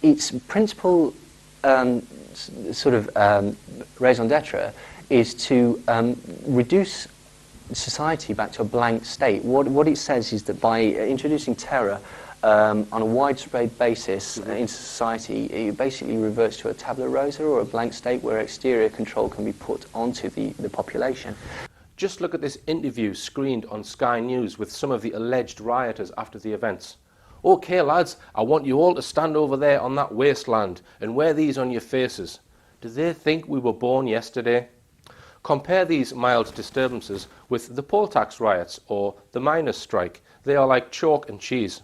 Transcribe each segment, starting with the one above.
its principal sort of raison d'etre is to reduce society back to a blank state. What it says is that by introducing terror on a widespread basis into society, it basically reverts to a tabula rasa, or a blank state, where exterior control can be put onto the population. Just look at this interview screened on Sky News with some of the alleged rioters after the events. OK lads, I want you all to stand over there on that wasteland and wear these on your faces. Do they think we were born yesterday? Compare these mild disturbances with the poll tax riots or the miners' strike. They are like chalk and cheese.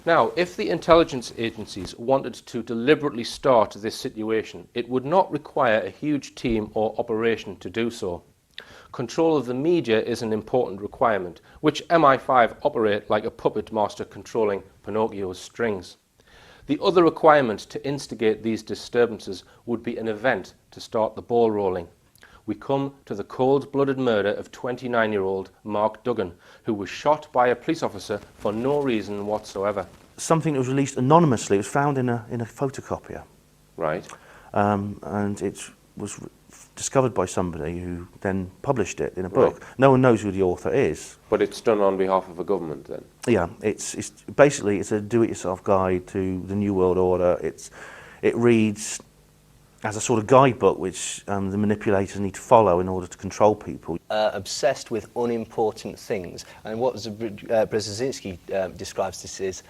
Now, if the intelligence agencies wanted to deliberately start this situation, it would not require a huge team or operation to do so. Control of the media is an important requirement, which MI5 operate like a puppet master controlling Pinocchio's strings. The other requirement to instigate these disturbances would be an event to start the ball rolling. We come to the cold-blooded murder of 29-year-old Mark Duggan, who was shot by a police officer for no reason whatsoever. Something that was released anonymously. It was found in a photocopier. Right. And it was discovered by somebody who then published it in a book. Right. No one knows who the author is. But it's done on behalf of a government then? Yeah, it's basically it's a do-it-yourself guide to the New World Order. It reads as a sort of guidebook which the manipulators need to follow in order to control people. Obsessed with unimportant things, and what Brzezinski describes this is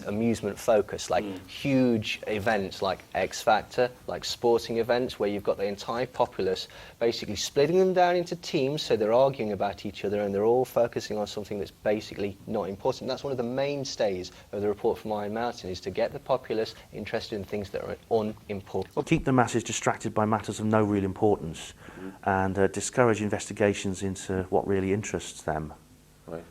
amusement focus, like huge events like X Factor, like sporting events where you've got the entire populace basically splitting them down into teams, so they're arguing about each other and they're all focusing on something that's basically not important. That's one of the mainstays of the report from Iron Mountain, is to get the populace interested in things that are unimportant. Well, keep the masses distracted by matters of no real importance, and discourage investigations into what really interests them. Right.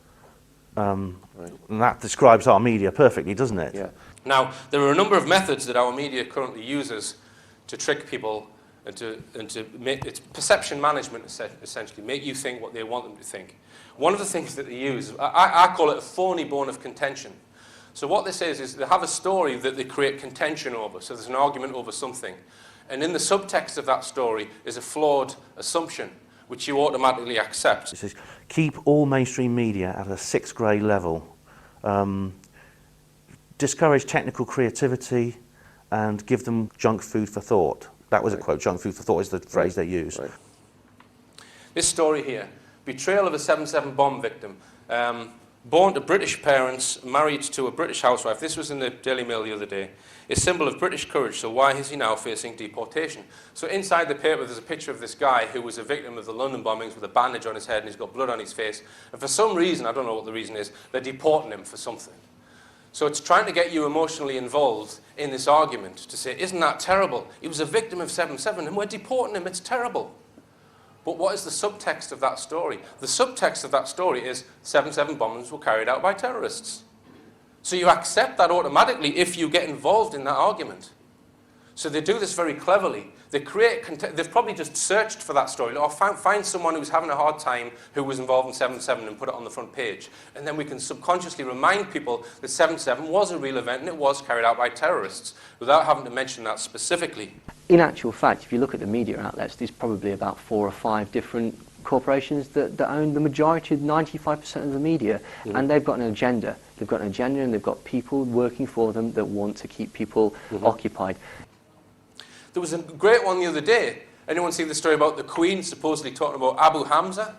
Right. And that describes our media perfectly, doesn't it? Yeah. Now, there are a number of methods that our media currently uses to trick people and to make it's perception management, essentially, make you think what they want them to think. One of the things that they use, I call it a phony bone of contention. So what this is they have a story that they create contention over. So there's an argument over something. And in the subtext of that story is a flawed assumption, which you automatically accept. It says, keep all mainstream media at a 6th grade level. Discourage technical creativity and give them junk food for thought. That was a quote. Junk food for thought is the phrase they use. Right. This story here, betrayal of a 7/7 bomb victim. Born to British parents, married to a British housewife. This was in the Daily Mail the other day. A symbol of British courage, so why is he now facing deportation? So inside the paper there's a picture of this guy who was a victim of the London bombings with a bandage on his head and he's got blood on his face. And for some reason, I don't know what the reason is, they're deporting him for something. So it's trying to get you emotionally involved in this argument to say, isn't that terrible? He was a victim of 7/7 and we're deporting him, it's terrible. But what is the subtext of that story? The subtext of that story is 7/7 bombings were carried out by terrorists. So you accept that automatically if you get involved in that argument. So they do this very cleverly. They create they've probably just searched for that story, or find someone who was having a hard time who was involved in 7/7 and put it on the front page. And then we can subconsciously remind people that 7/7 was a real event and it was carried out by terrorists, without having to mention that specifically. In actual fact, if you look at the media outlets, there's probably about 4 or 5 different corporations that own the majority, 95% of the media, and they've got an agenda. They've got an agenda and they've got people working for them that want to keep people occupied. There was a great one the other day. Anyone see the story about the Queen supposedly talking about Abu Hamza?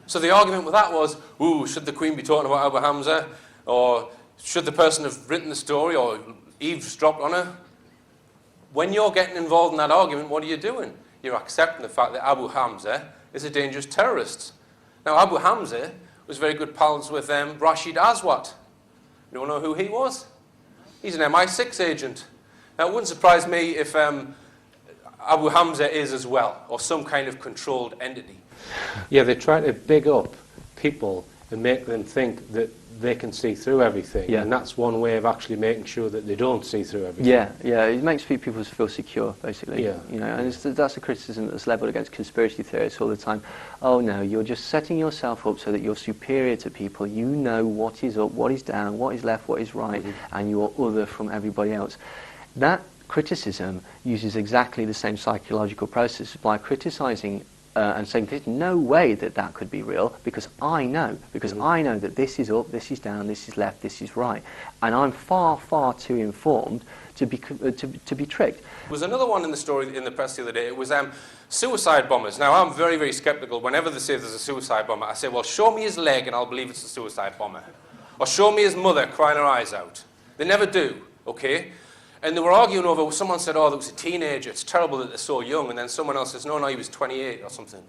So the argument with that was, ooh, should the Queen be talking about Abu Hamza? Or should the person have written the story or eavesdropped on her? When you're getting involved in that argument, what are you doing? You're accepting the fact that Abu Hamza is a dangerous terrorist. Now, Abu Hamza was very good pals with Rashid Aswat. You don't know who he was? He's an MI6 agent. Now, it wouldn't surprise me if Abu Hamza is as well, or some kind of controlled entity. Yeah, they try to big up people and make them think that they can see through everything, Yeah. and that's one way of actually making sure that they don't see through everything. Yeah, it makes people feel secure, basically. Yeah. You know, and that's a criticism that's levelled against conspiracy theorists all the time. Oh no, you're just setting yourself up so that you're superior to people. You know what is up, what is down, what is left, what is right, and you're other from everybody else. That criticism uses exactly the same psychological process by criticising and saying there's no way that that could be real because I know that this is up, this is down, this is left, this is right, and I'm far, far too informed to be tricked. There was another one in the story in the press the other day. It was suicide bombers. Now, I'm very, very sceptical. Whenever they say there's a suicide bomber, I say, well, show me his leg and I'll believe it's a suicide bomber. Or show me his mother crying her eyes out. They never do, okay? And they were arguing over, someone said, oh, there was a teenager, it's terrible that they're so young, and then someone else says, no, he was 28 or something.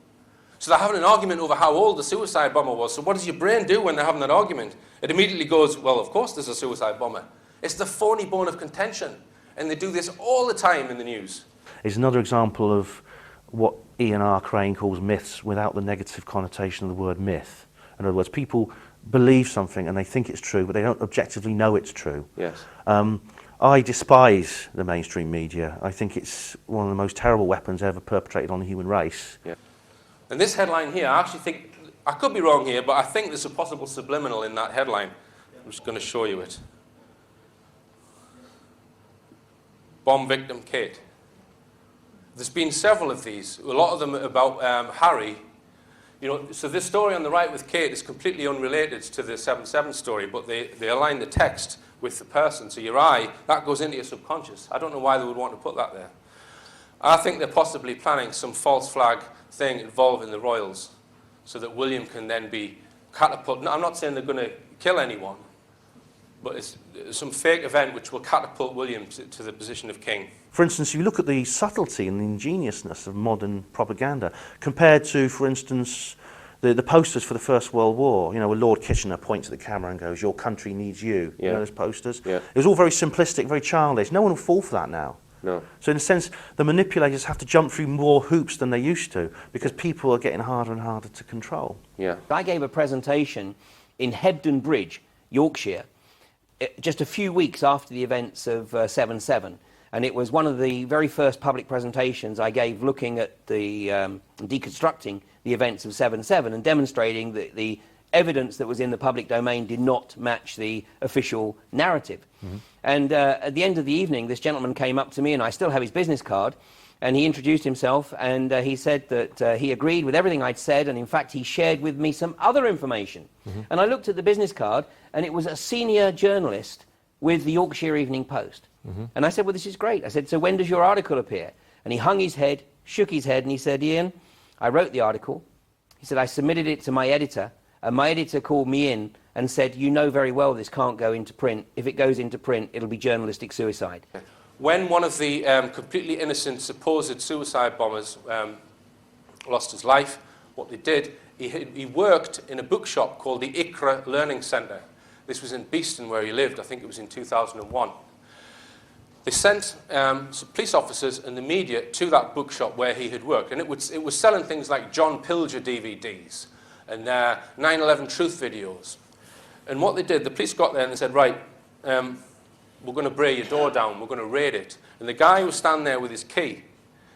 So they're having an argument over how old the suicide bomber was. So what does your brain do when they're having that argument? It immediately goes, well, of course there's a suicide bomber. It's the phony bone of contention, and they do this all the time in the news. It's another example of what Ian R. Crane calls myths without the negative connotation of the word myth. In other words, people believe something and they think it's true, but they don't objectively know it's true. Yes. I despise the mainstream media. I think it's one of the most terrible weapons ever perpetrated on the human race. Yeah. And this headline here, I actually think, I could be wrong here, but I think there's a possible subliminal in that headline. I'm just going to show you it. Bomb victim Kate. There's been several of these, a lot of them about Harry. You know, so this story on the right with Kate is completely unrelated to the 7/7 story, but they align the text with the person. So your eye, that goes into your subconscious. I don't know why they would want to put that there. I think they're possibly planning some false flag thing involving the royals so that William can then be catapulted. No, I'm not saying they're going to kill anyone, but it's some fake event which will catapult William to the position of king. For instance, if you look at the subtlety and the ingeniousness of modern propaganda compared to, for instance, the posters for the First World War, you know, where Lord Kitchener points at the camera and goes, your country needs you, Yeah. you know, those posters. Yeah. It was all very simplistic, very childish. No one will fall for that now. No. So in a sense, the manipulators have to jump through more hoops than they used to because people are getting harder and harder to control. Yeah. I gave a presentation in Hebden Bridge, Yorkshire, just a few weeks after the events of 7/7. And it was one of the very first public presentations I gave looking at the deconstructing the events of 7/7 and demonstrating that the evidence that was in the public domain did not match the official narrative. And at the end of the evening, this gentleman came up to me, and I still have his business card, and he introduced himself, and he said that he agreed with everything I'd said, and in fact he shared with me some other information. And I looked at the business card, and it was a senior journalist with the Yorkshire Evening Post. And I said, well, this is great. I said, so when does your article appear? And he hung his head, shook his head, and he said, Ian, I wrote the article. He said, I submitted it to my editor, and my editor called me in and said, you know very well this can't go into print. If it goes into print, it'll be journalistic suicide. When one of the completely innocent supposed suicide bombers lost his life, what they did, he worked in a bookshop called the ICRA Learning Centre. This was in Beeston where he lived. I think it was in 2001. They sent some police officers and the media to that bookshop where he had worked, and it was selling things like John Pilger DVDs and 9/11 Truth videos. And what they did, the police got there and they said, right, we're going to break your door down, we're going to raid it. And the guy who was standing there with his key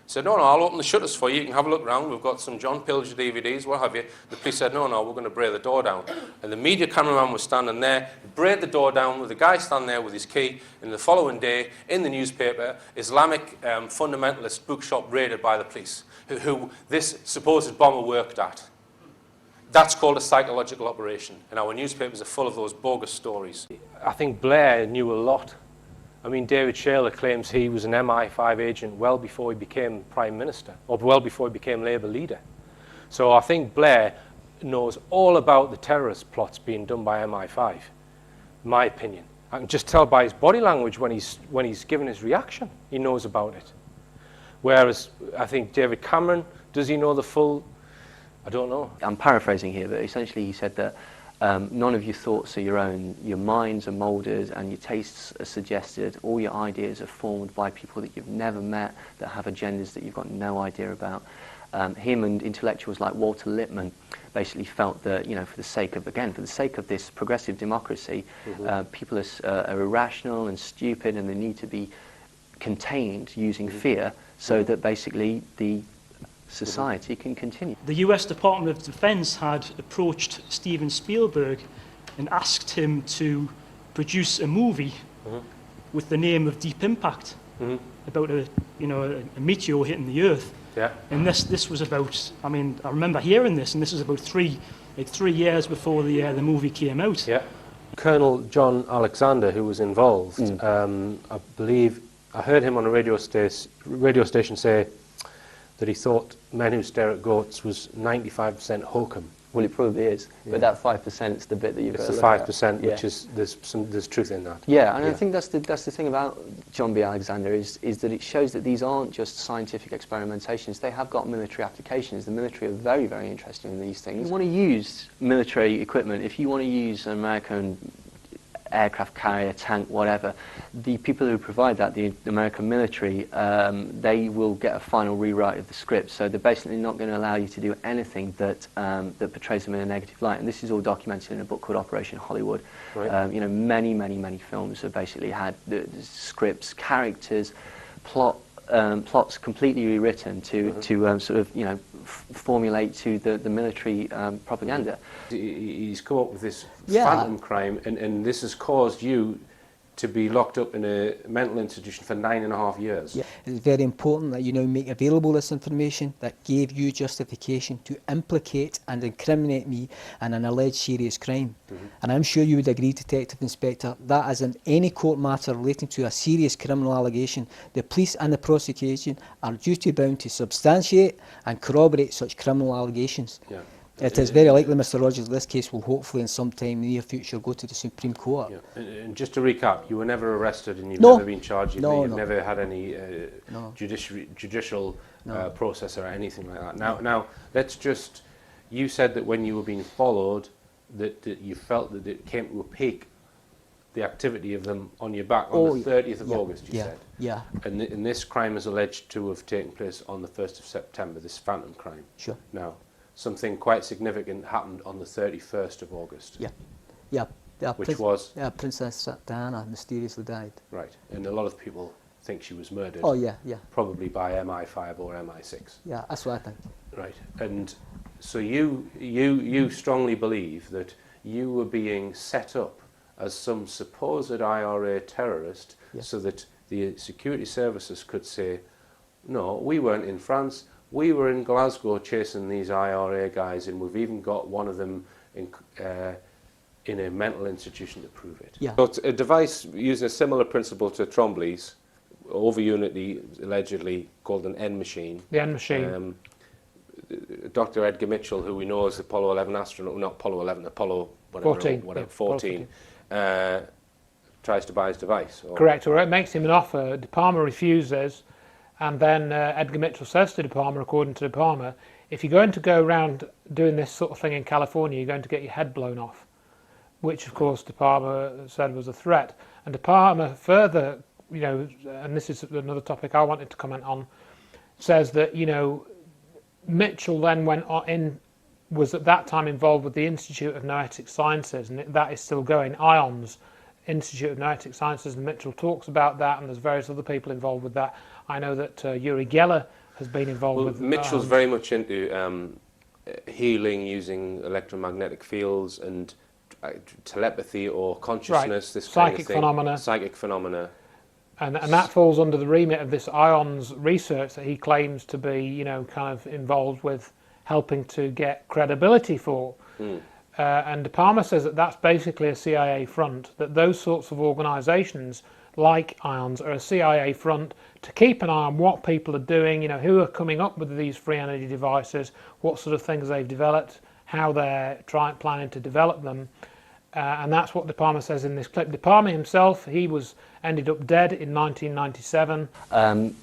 said, no, I'll open the shutters for you, you can have a look around, we've got some John Pilger DVDs, what have you. The police said, no, we're going to break the door down. And the media cameraman was standing there, break the door down with the guy standing there with his key, and the following day, in the newspaper, Islamic fundamentalist bookshop raided by the police, who this supposed bomber worked at. That's called a psychological operation, and our newspapers are full of those bogus stories. I think Blair knew a lot. I mean, David Shayler claims he was an MI5 agent well before he became Prime Minister, or well before he became Labour leader. So I think Blair knows all about the terrorist plots being done by MI5, in my opinion. I can just tell by his body language when he's given his reaction, he knows about it. Whereas I think David Cameron, does he know the full? I don't know. I'm paraphrasing here, but essentially he said that none of your thoughts are your own. Your minds are moulded and your tastes are suggested. All your ideas are formed by people that you've never met, that have agendas that you've got no idea about. him and intellectuals like Walter Lippmann basically felt that, for the sake of this progressive democracy, people are irrational and stupid, and they need to be contained using fear so that basically the society can continue. The US Department of Defense had approached Steven Spielberg and asked him to produce a movie with the name of Deep Impact about a meteor hitting the Earth. Yeah. And this was about, I remember hearing this, and this was about 3 years before the movie came out. Yeah. Colonel John Alexander, who was involved, I believe I heard him on a radio station say that he thought Men Who Stare at Goats was 95% hokum. Well, it probably is, but that 5% is the bit that you've got to It's look the at. 5%, which is there's truth in that. Yeah, and I think that's the thing about John B. Alexander is that it shows that these aren't just scientific experimentations. They have got military applications. The military are very, very interested in these things. If you want to use military equipment, if you want to use an American aircraft carrier, tank, whatever, the people who provide that, the American military, they will get a final rewrite of the script. So they're basically not going to allow you to do anything that portrays them in a negative light. And this is all documented in a book called Operation Hollywood. Right. Many, many, many films have basically had the scripts, characters, plots completely rewritten to formulate to the military propaganda. He's come up with this Yeah. phantom crime, and this has caused you to be locked up in a mental institution for 9.5 years. Yeah. It's very important that you now make available this information that gave you justification to implicate and incriminate me in an alleged serious crime. And I'm sure you would agree, Detective Inspector, that as in any court matter relating to a serious criminal allegation, the police and the prosecution are duty bound to substantiate and corroborate such criminal allegations. Yeah. It is very likely, Mr. Rogers, this case will hopefully in some time in the near future go to the Supreme Court. Yeah. And just to recap, you were never arrested and you've No. never been charged, you've No, never had any No. judicial No. process or anything like that. Now, let's just, you said that when you were being followed, that you felt that it came to opaque the activity of them on your back on the 30th of August, you said. Yeah, And this crime is alleged to have taken place on the 1st of September, this phantom crime. sure. Now, something quite significant happened on the 31st of August. Yeah. Which was? Yeah, Princess Diana mysteriously died. Right. And a lot of people think she was murdered. Oh, yeah. Probably by MI5 or MI6. Yeah, that's what I think. Right. And so you strongly believe that you were being set up as some supposed IRA terrorist so that the security services could say, no, we weren't in France, we were in Glasgow chasing these IRA guys, and we've even got one of them in a mental institution to prove it. Yeah. So it's a device using a similar principle to Trombley's, over unity allegedly called an N machine. The N machine. Dr. Edgar Mitchell, who we know as the Apollo 11 astronaut, not Apollo 11, Apollo whatever, 14, tries to buy his device. Correct, or it makes him an offer. De Palma refuses, and then Edgar Mitchell says to De Palma, according to De Palma, if you're going to go around doing this sort of thing in California, you're going to get your head blown off, which of course De Palma said was a threat. And De Palma further, and this is another topic I wanted to comment on, says that, Mitchell then was at that time involved with the Institute of Noetic Sciences, and that is still going, IONS, Institute of Noetic Sciences, and Mitchell talks about that, and there's various other people involved with that. I know that Uri Geller has been involved with... Mitchell's very much into healing using electromagnetic fields and telepathy or consciousness, this kind of thing. Psychic phenomena. And that falls under the remit of this IONS research that he claims to be, kind of involved with helping to get credibility for. And De Palma says that that's basically a CIA front, that those sorts of organisations like IONS are a CIA front to keep an eye on what people are doing, who are coming up with these free energy devices, what sort of things they've developed, how they're planning to develop them. And that's what De Palma says in this clip. De Palma himself, he ended up dead in 1997.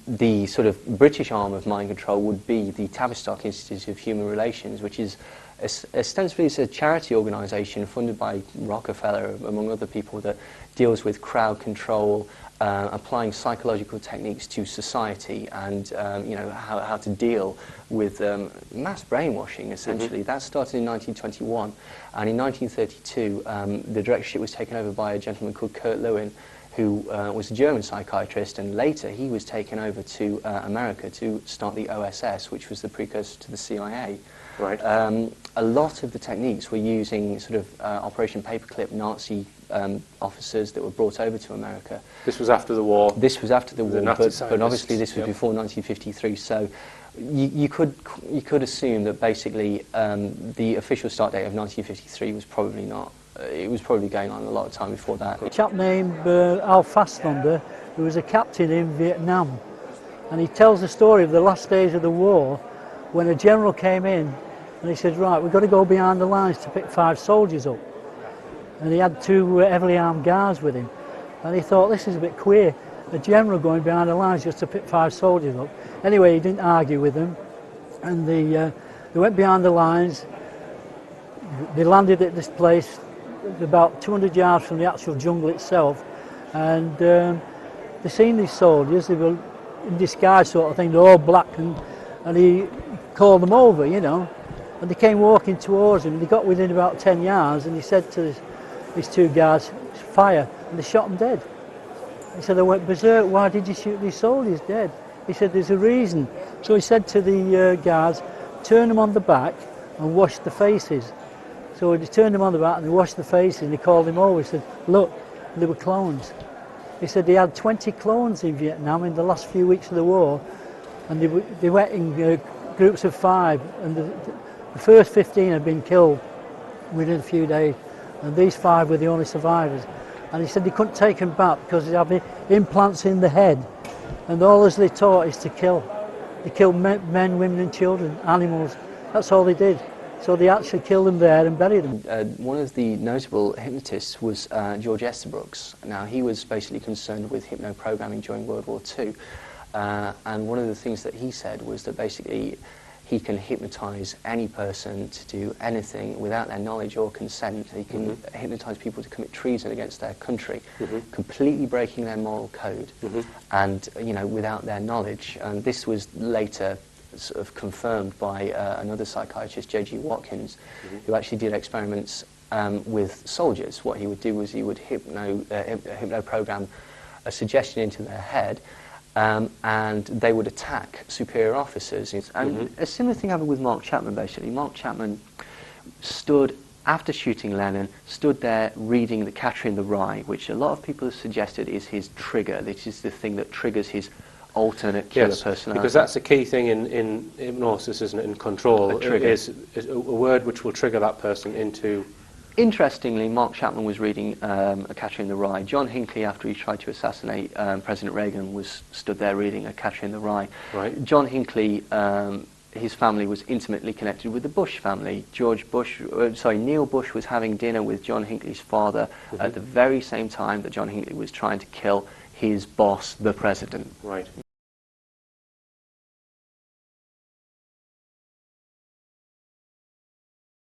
The sort of British arm of mind control would be the Tavistock Institute of Human Relations, which is ostensibly it's a charity organisation funded by Rockefeller, among other people, that deals with crowd control, applying psychological techniques to society and how to deal with mass brainwashing, essentially. That started in 1921, and in 1932 the directorship was taken over by a gentleman called Kurt Lewin, who was a German psychiatrist, and later he was taken over to America to start the OSS, which was the precursor to the CIA. Right. A lot of the techniques were using sort of Operation Paperclip Nazi officers that were brought over to America. This was after the war. This was after the war, Nazi but scientists, obviously this was yep. before 1953. So you could assume that basically the official start date of 1953 was probably not. It was probably going on a lot of time before that. A chap named Al Fassbender, who was a captain in Vietnam, and he tells the story of the last days of the war when a general came in and he said, right, we've got to go behind the lines to pick 5 soldiers up. And he had 2 heavily armed guards with him. And he thought, this is a bit queer, a general going behind the lines just to pick 5 soldiers up. Anyway, he didn't argue with them, and they went behind the lines. They landed at this place about 200 yards from the actual jungle itself, and they seen these soldiers. They were in disguise sort of thing, they're all black, and he called them over, you know, and they came walking towards him, and they got within about 10 yards, and he said to his 2 guards, fire, and they shot them dead. He said, I went berserk, why did you shoot these soldiers dead? He said, there's a reason. So he said to the guards, turn them on the back and wash the faces. So he turned them on the back and they washed the faces, and he called them over. He said, look, they were clones. He said they had 20 clones in Vietnam in the last few weeks of the war, and they went in groups of 5, and the first 15 had been killed within a few days, and these 5 were the only survivors. And he said they couldn't take them back because they had implants in the head, and all as they taught is to kill. They killed men, women and children, animals. That's all they did. So they actually killed them there and buried them. One of the notable hypnotists was George Estabrooks. Now, he was basically concerned with hypno-programming during World War II. And one of the things that he said was that basically he can hypnotise any person to do anything without their knowledge or consent. He can hypnotise people to commit treason against their country, completely breaking their moral code, and without their knowledge. And this was later sort of confirmed by another psychiatrist, J.G. Watkins, who actually did experiments with soldiers. What he would do was he would hypno-program a suggestion into their head, and they would attack superior officers. And a similar thing happened with Mark Chapman, basically. Mark Chapman stood, after shooting Lennon, stood there reading The Catcher in the Rye, which a lot of people have suggested is his trigger. This is the thing that triggers his alternate killer personality. Because that's a key thing in hypnosis, isn't it, in control, is a word which will trigger that person into... Interestingly, Mark Chapman was reading A Catcher in the Rye. John Hinckley, after he tried to assassinate President Reagan, was stood there reading A Catcher in the Rye. Right. John Hinckley, his family was intimately connected with the Bush family. Neil Bush was having dinner with John Hinckley's father at the very same time that John Hinckley was trying to kill his boss, the president. Right.